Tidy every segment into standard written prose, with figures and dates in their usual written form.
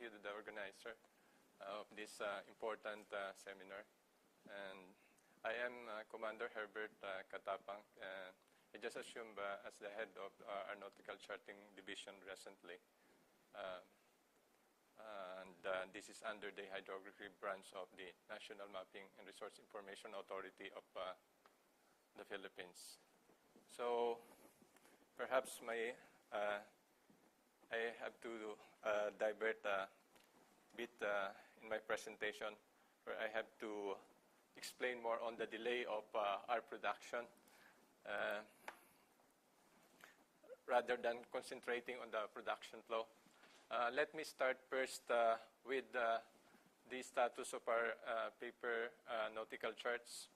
you to the organizer of this important seminar. And I am Commander Herbert Katapang. I just assumed as the head of our Nautical Charting Division recently. This is under the hydrography branch of the National Mapping and Resource Information Authority of the Philippines. So perhaps I have to divert a bit in my presentation, where I have to explain more on the delay of our production rather than concentrating on the production flow. Let me start first with the status of our paper nautical charts.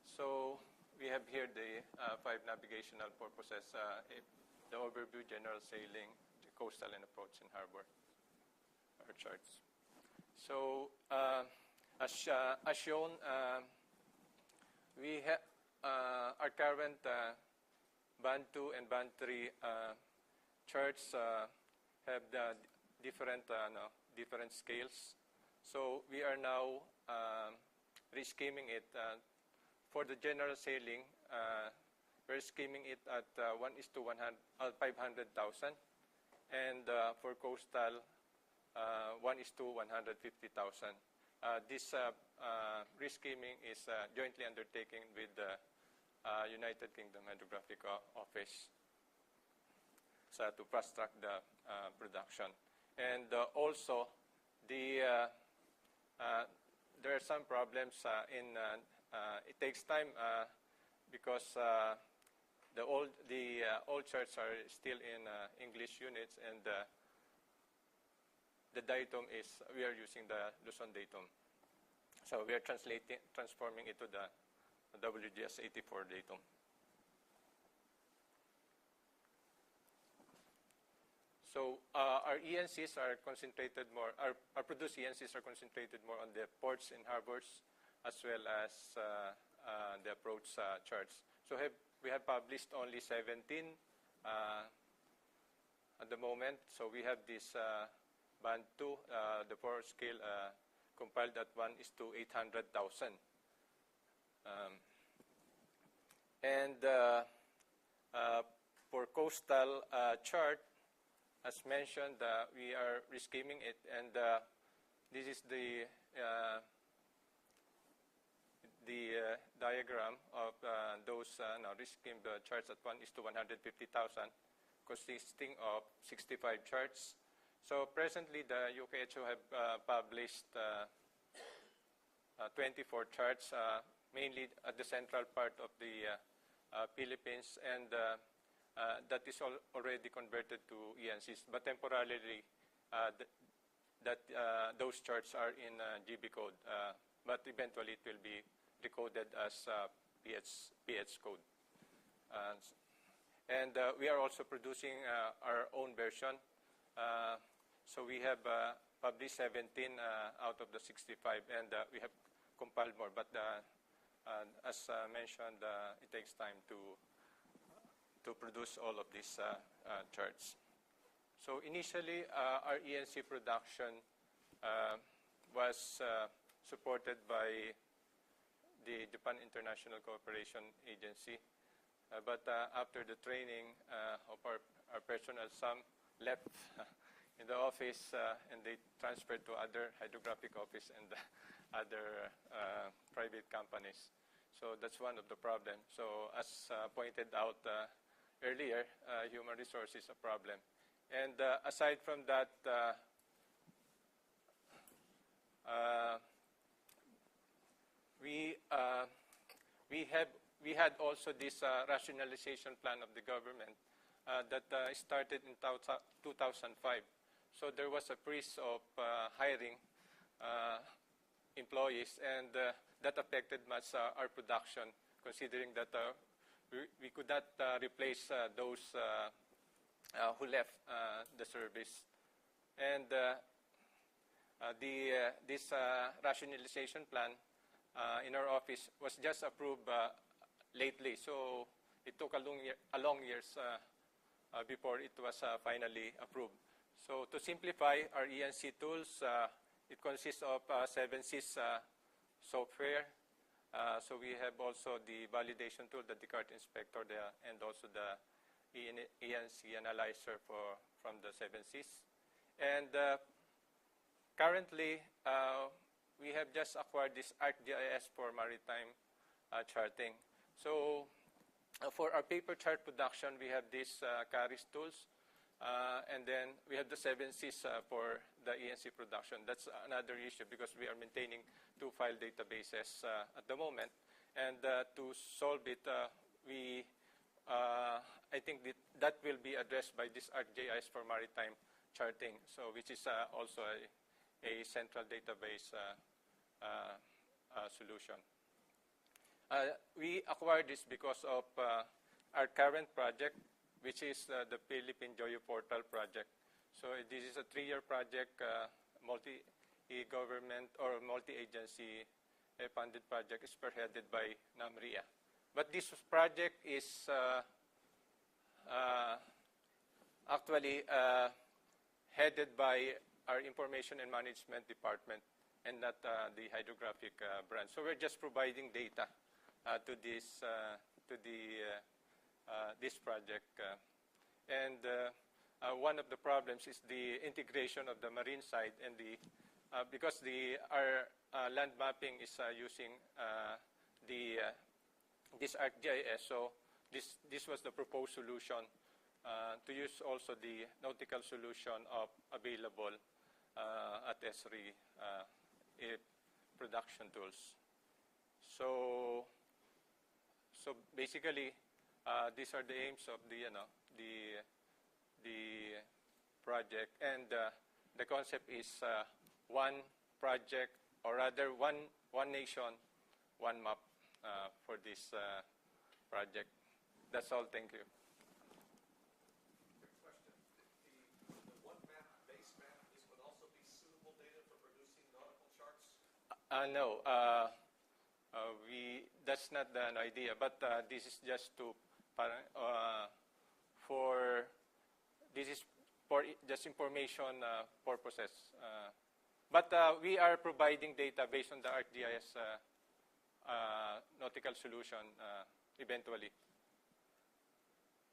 So we have here the 5 navigational purposes, the overview, general sailing, the coastal and approach and harbor, our charts. So as shown, we have our current Band 2 and Band 3 charts have the different scales. So we are now reskimming it. For the general sailing, we're skimming it at 500,000. And for coastal, 1:150,000. This reskimming is jointly undertaken with the United Kingdom Hydrographic Office to fast-track the production. And also, there are some problems it takes time because the old charts are still in English units, and the datum we are using the Luzon datum. So we are transforming it to the WGS 84 datum. So our ENCs are concentrated more, our produced ENCs are concentrated more on the ports and harbors, as well as the approach charts. So we have published only 17 at the moment. So we have this Band 2, the 4 scale compiled at 1:800,000. And for coastal chart, as mentioned, we are reskimming it, and this is the diagram of those reskimmed charts at 1:150,000, consisting of 65 charts. So presently, the UKHO have published 24 charts, mainly at the central part of the Philippines, and that is already converted to ENCs. But temporarily, those charts are in GB code, but eventually it will be decoded as PH code. And we are also producing our own version. So we have published 17 out of the 65, and we have compiled more. But as mentioned, it takes time to produce all of these charts. So initially, our ENC production was supported by the Japan International Cooperation Agency. But after the training of our personnel, some left in the office and they transferred to other hydrographic office and other private companies. So that's one of the problems. So as pointed out earlier, human resource is a problem. And aside from that, we had also this rationalization plan of the government that started in 2005. So there was a freeze of hiring employees, and that affected much our production, considering that we could not replace those who left the service. And this rationalization plan in our office was just approved lately, so it took a long years before it was finally approved. So to simplify our ENC tools, it consists of 7Cs software. So we have also the validation tool, the Descartes inspector, and also the ENC analyzer from the 7Cs. And currently, we have just acquired this ArcGIS for maritime charting. So for our paper chart production, we have these CARIS tools. And then we have the 7Cs for the ENC production. That's another issue because we are maintaining 2 file databases at the moment. And to solve it, I think that will be addressed by this ArcGIS for maritime charting, so which is also a central database solution. We acquired this because of our current project, which is the Philippine GeoPortal project. So this is a 3-year project, multi-government or multi-agency funded project, spearheaded by NAMRIA. But this project is actually headed by our Information and Management Department and not the hydrographic branch. So we're just providing data to this project. And one of the problems is the integration of the marine side and because our land mapping is using this ArcGIS, so this was the proposed solution to use also the nautical solution available at Esri production tools. So basically, these are the aims of the project, and the concept is one project, or rather one nation, one map for this project. That's all. Thank you. Quick question: the one map, base map, this would also be suitable data for producing nautical charts? No, that's not an idea, but this is just for just information purposes. But we are providing data based on the ArcGIS nautical solution eventually.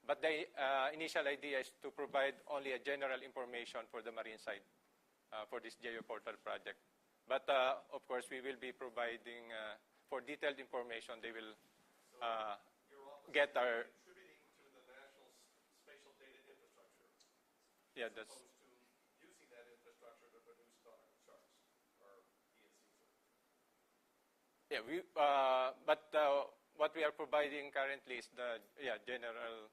But the initial idea is to provide only a general information for the marine side for this GeoPortal project. But of course, we will be providing for detailed information. They will get our contributing to the National Spatial Data Infrastructure. Yeah, that's opposed to using that infrastructure to produce nautical charts or ENCs. Yeah, but what we are providing currently is the general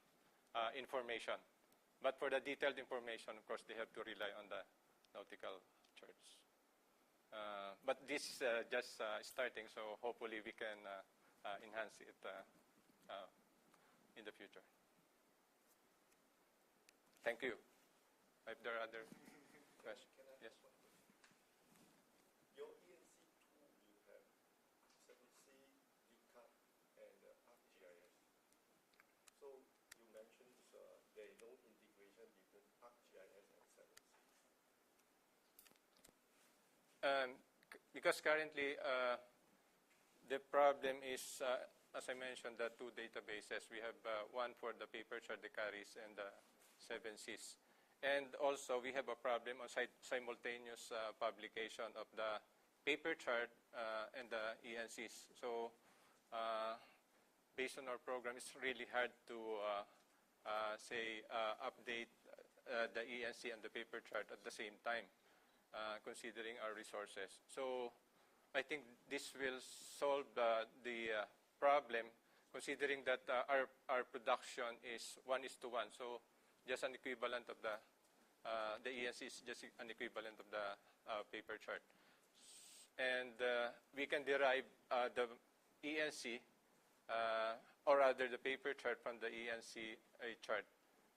information. But for the detailed information, of course, they have to rely on the nautical charts. But this is just starting, so hopefully we can enhance it in the future. Thank you. If there are other questions. Yes. Your ENC tool, you have 7C, Descartes, and ArcGIS. So you mentioned there is no integration between ArcGIS and 7C. Because currently the problem is, as I mentioned, the 2 databases. We have one for the paper chart, the CARIS, and the 7Cs. And also we have a problem on simultaneous publication of the paper chart and the ENCs. So based on our program, it's really hard to update the ENC and the paper chart at the same time, considering our resources. So I think this will solve the problem, considering that our production is 1:1. So just an equivalent of the ENC is just an equivalent of the paper chart. And we can derive the ENC, or rather the paper chart, from the ENC chart.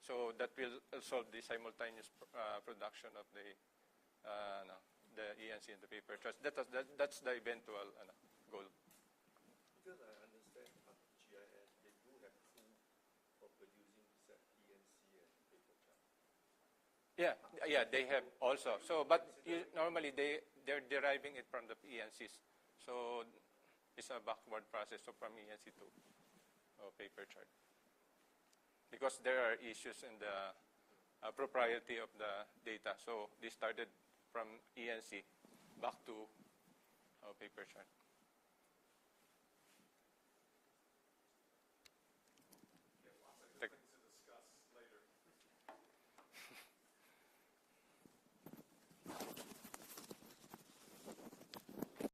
So that will solve the simultaneous production of the ENC and the paper charts. That's the eventual goal. Because I understand ArcGIS, they do have tool for producing ENC and paper chart. Yeah, they have also. So, but normally they're deriving it from the ENCs. So it's a backward process, so from ENC to paper chart. Because there are issues in the propriety of the data. So they started from ENC back to paper chart.